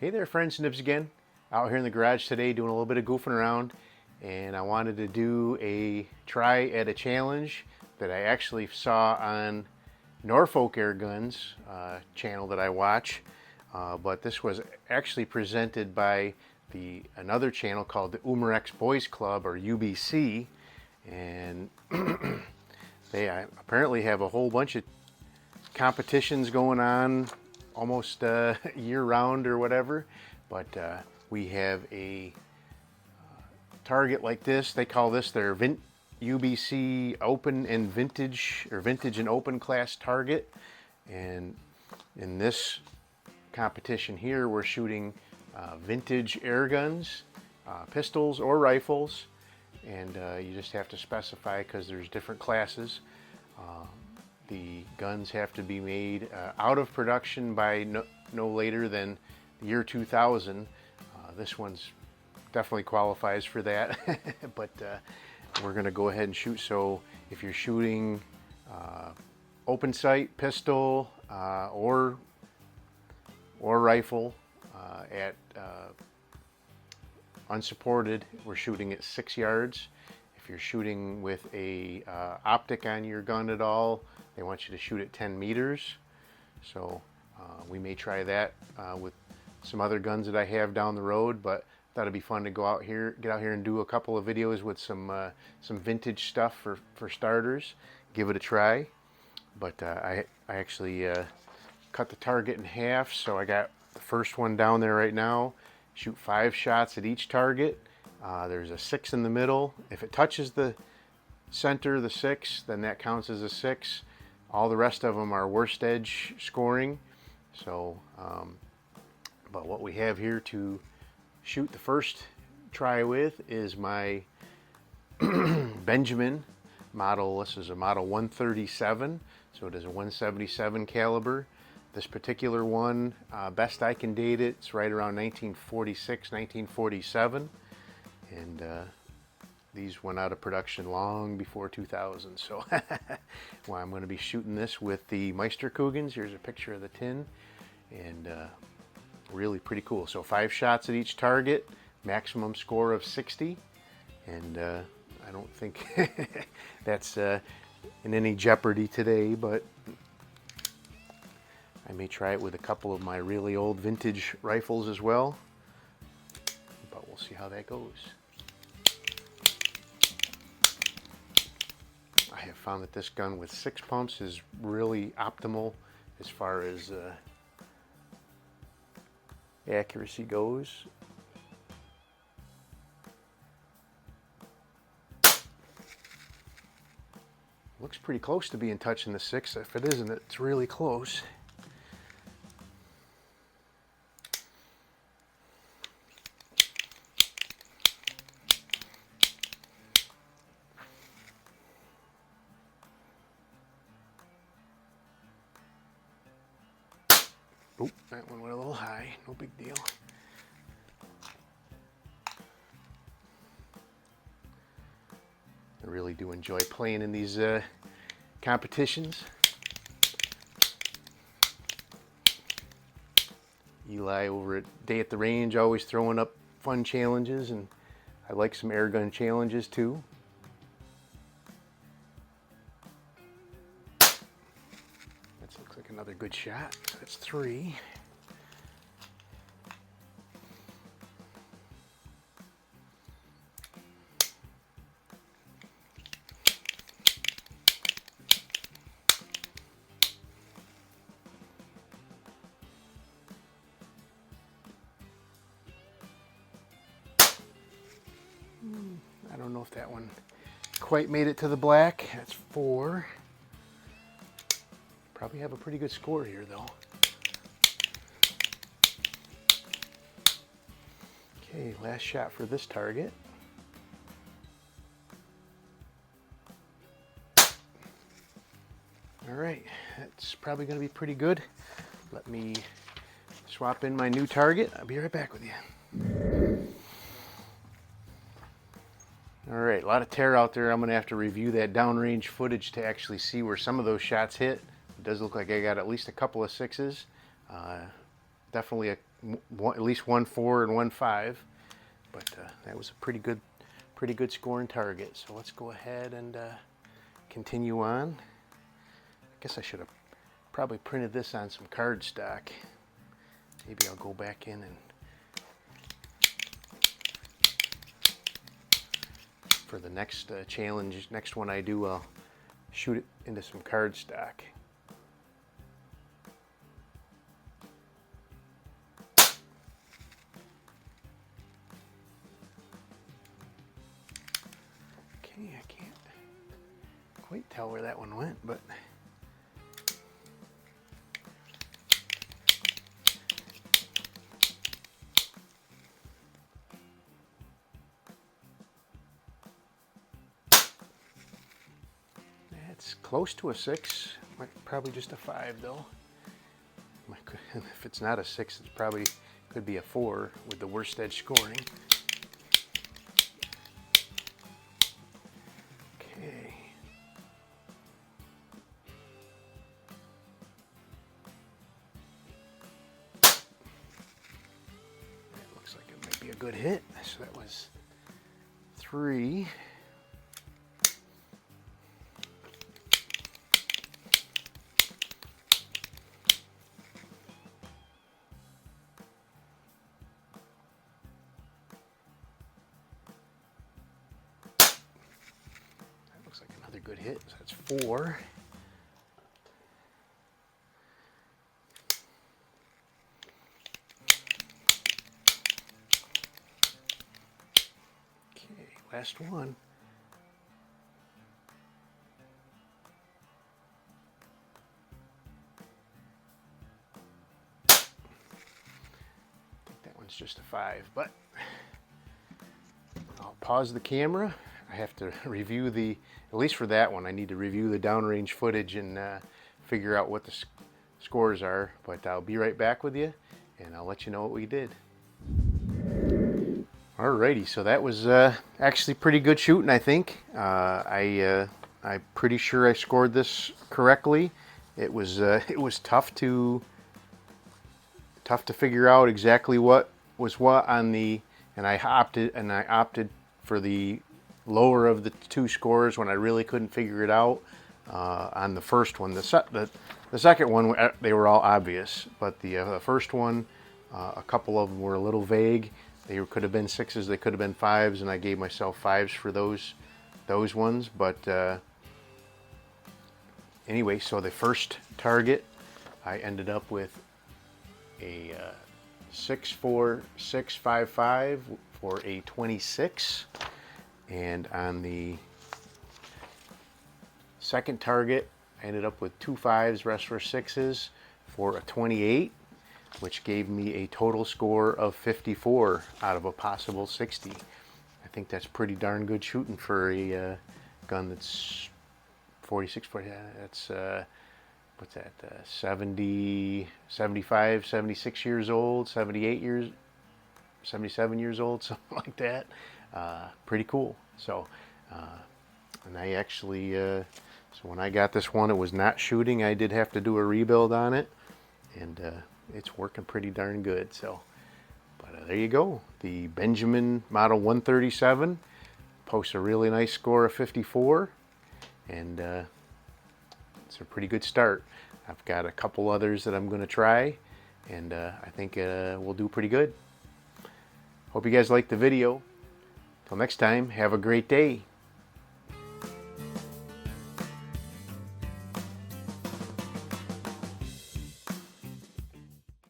Hey there friends, Nibs again. Out here in the garage today doing a little bit of goofing around, and I wanted to do a try at a challenge that I actually saw on Norfolk Airguns channel that I watch, but this was actually presented by another channel called the Umarex Boys Club, or UBC, and they apparently have a whole bunch of competitions going on almost year round or whatever, but we have a target like this. They call this their UBC Open and Vintage, or Vintage and Open class target, and in this competition here we're shooting vintage air guns, pistols or rifles, and you just have to specify because there's different classes. The guns have to be made out of production by no later than the year 2000. This one's definitely qualifies for that, but we're going to go ahead and shoot. So if you're shooting open sight pistol or rifle at unsupported, we're shooting at 6 yards. If you're shooting with a optic on your gun at all, they want you to shoot at 10 meters. So we may try that with some other guns that I have down the road, but I thought it'd be fun to get out here and do a couple of videos with some vintage stuff for starters. Give it a try. But I actually cut the target in half, so I got the first one down there right now. Shoot 5 shots at each target. There's a 6 in the middle. If it touches the center, the 6, then that counts as a 6. All the rest of them are worst edge scoring. So, but what we have here to shoot the first try with is my Benjamin model. This is a model 137, so it is a 177 caliber. This particular one, best I can date it, it's right around 1946, 1947, and these went out of production long before 2000. So well, I'm going to be shooting this with the Meisterkugels. Here's a picture of the tin, and really pretty cool. So 5 shots at each target, maximum score of 60, and I don't think that's in any jeopardy today, but I may try it with a couple of my really old vintage rifles as well, but we'll see how that goes. I have found that this gun with 6 pumps is really optimal as far as accuracy goes. Looks pretty close to being touching the 6. If it isn't, it's really close. Oh, that one went a little high. No big deal. I really do enjoy playing in these competitions. Eli over at Day at the Range always throwing up fun challenges, and I like some air gun challenges too. That looks like another good shot. That's 3. I don't know if that one quite made it to the black. That's 4. Probably have a pretty good score here though. Okay, last shot for this target. All right, that's probably going to be pretty good. Let me swap in my new target. I'll be right back with you. All right, a lot of tear out there. I'm going to have to review that downrange footage to actually see where some of those shots hit. It does look like I got at least a couple of 6s. definitely at least 1.4 and 1.5, but that was a pretty good scoring target. So let's go ahead and continue on. I guess I should have probably printed this on some cardstock. Maybe I'll go back in and for the next challenge, next one I do, I'll shoot it into some cardstock. Okay, I can't quite tell where that one went, but it's close to a 6. Probably just a 5 though. If it's not a 6, it probably could be a 4 with the worst edge scoring. Okay. That looks like it might be a good hit. So that was 3. Looks like another good hit. So that's 4. Okay, last one. I think that one's just a 5, but I'll pause the camera. I have to review at least for that one, I need to review the downrange footage and figure out what the scores are. But I'll be right back with you, and I'll let you know what we did. Alrighty, so that was actually pretty good shooting, I think. I'm pretty sure I scored this correctly. It was tough to figure out exactly what was what on the, and I opted for the lower of the 2 scores when I really couldn't figure it out on the first one. The second one, they were all obvious, but the first one, a couple of them were a little vague. They could have been 6s, they could have been 5s, and I gave myself 5s for those ones. But anyway, so the first target, I ended up with a 6.4655 for a 26. And on the second target, I ended up with 2 5s, rest were 6s for a 28, which gave me a total score of 54 out of a possible 60. I think that's pretty darn good shooting for a gun that's 46, 40, that's, what's that, 70, 75, 76 years old, 77 years old, something like that. Pretty cool. So, and I actually, so when I got this one, it was not shooting. I did have to do a rebuild on it, and it's working pretty darn good. So, but there you go. The Benjamin Model 137 posts a really nice score of 54, and it's a pretty good start. I've got a couple others that I'm going to try, and I think we'll do pretty good. Hope you guys liked the video. Till next time, have a great day.